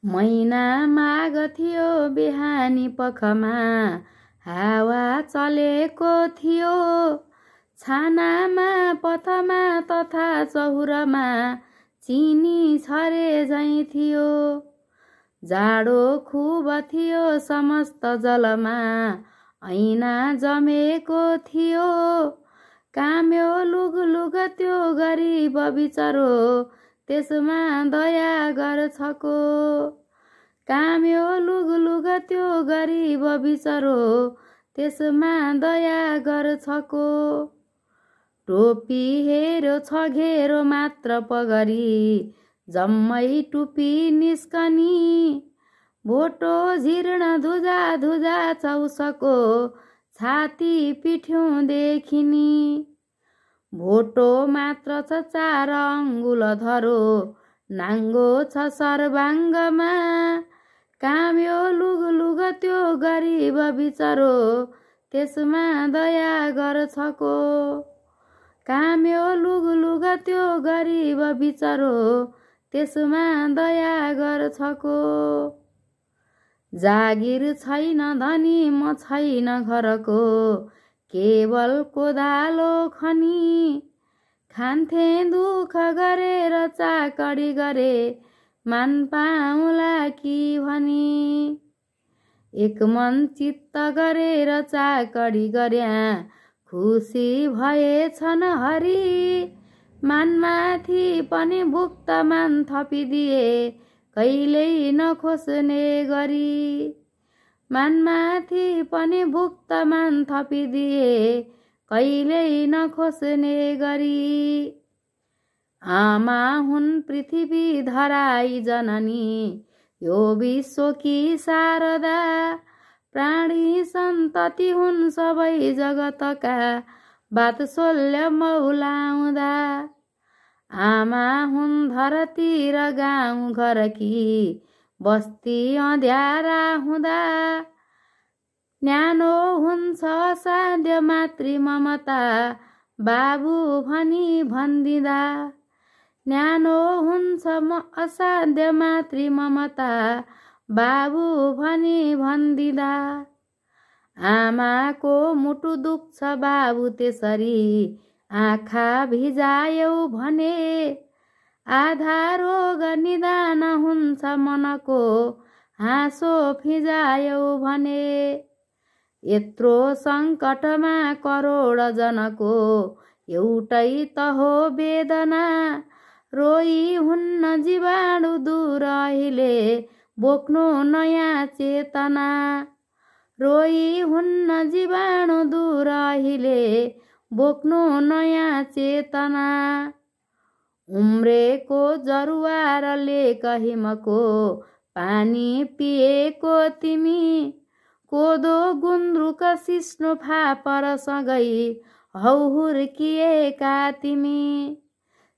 मैना माघ थियो बिहानी पखमा, हावा चलेको थियो। छानामा पथमा तथा चौरमा चिनी छरे झैँ थियो। जाडो खुब थियो समस्त जलमा, ऐना जमेको थियो। काम्यो लुग त्यो गरिब बिचरो, त्यसमा दया गर्छको। काम्यो लुग त्यो गरिब बिचरो, त्यसमा दया गर्छको। टोपी हेर्यो छ घेरो मात्र पगरी, जम्मै टुपी निस्कनी। भोटो जीर्ण धुजा धुजा चौसको, छाती पिठ्यौँ देखिनी। भोटो मात्र छ 4 अङ्गुल धरो, नाङ्गो छ सर्वाङ्गमा। काम्यो लुग त्यो गरिब बिचरो, त्यसमा दया गर्छको। काम्यो लुग त्यो गरिब बिचरो, त्यसमा दया गर्छको। जागिर छैन धनी म छैन घरको, केवल कोदालो खनी। खान्थे दुःख गरेर चाकडी गरे, मान पाउला कि भनी। एक मन चित्त गरेर चाकडी गर्या, खुसी भएछन् हरि। मानमाथि पनि भुक्त मान थपिदिए, कहिल्यै नखोस्ने गरी। मानमाथि पनि भुक्त मान थपिदिए, कहिल्यै नखोस्ने गरी। आमा हुन् पृथ्वी धराई जननी, यो विश्वकी शारदा। प्राणी सन्तति हुन् सबै जगतका, वात्सल्य मौलाउँदा। आमा हुन् धरती र गाउँ घरकी, बस्ती अँध्यारा हुँदा। न्यानो हुन्छ असाध्य मातृ ममता, बाबु भनी भन्दिँदा। न्यानो हुन्छ असाध्य मातृ ममता, बाबु भनी भन्दिँदा। आमाको मुटु दुख्छ बाबु त्यसरी, आँखा भिजायौ भने। आधा रोग निदान हुन्छ मनको, हाँसो फिजायौ भने। यत्रो सङ्कटमा करोड जनको, एउटै त हो वेदना। रोई हुन्न जीवाणु दूर अहिले, बोक्नु नयाँ चेतना। रोई हुन्न जीवाणु दूर अहिले, बोक्नु नयाँ चेतना। उम्रेको जरुवारले कहिमको, पानी पिएको तिमी। कोदो गुन्द्रुक सिस्नो फापरसँगै, हौ हुर्किएका तिमी।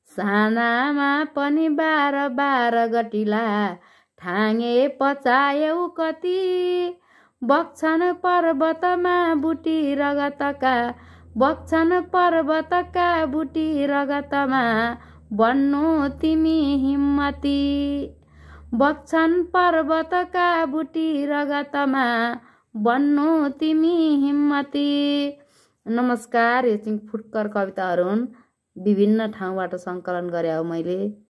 सानामा पनि 12 गतिला, ठाङे पचायौ कति। बग्छन् पर्वतमा बुटी रगतका, बग्छन् पर्वतका बुटी रगतमा। बन्नु तिमी हिम्मती। बग्छन् पर्वतका बुटी रगतमा, बन्नु तिमी हिम्मती। नमस्कार, यो चाहिँ फुटकर कविताहरू हुन्। विभिन्न ठाउँबाट सङ्कलन गरे हो मैले।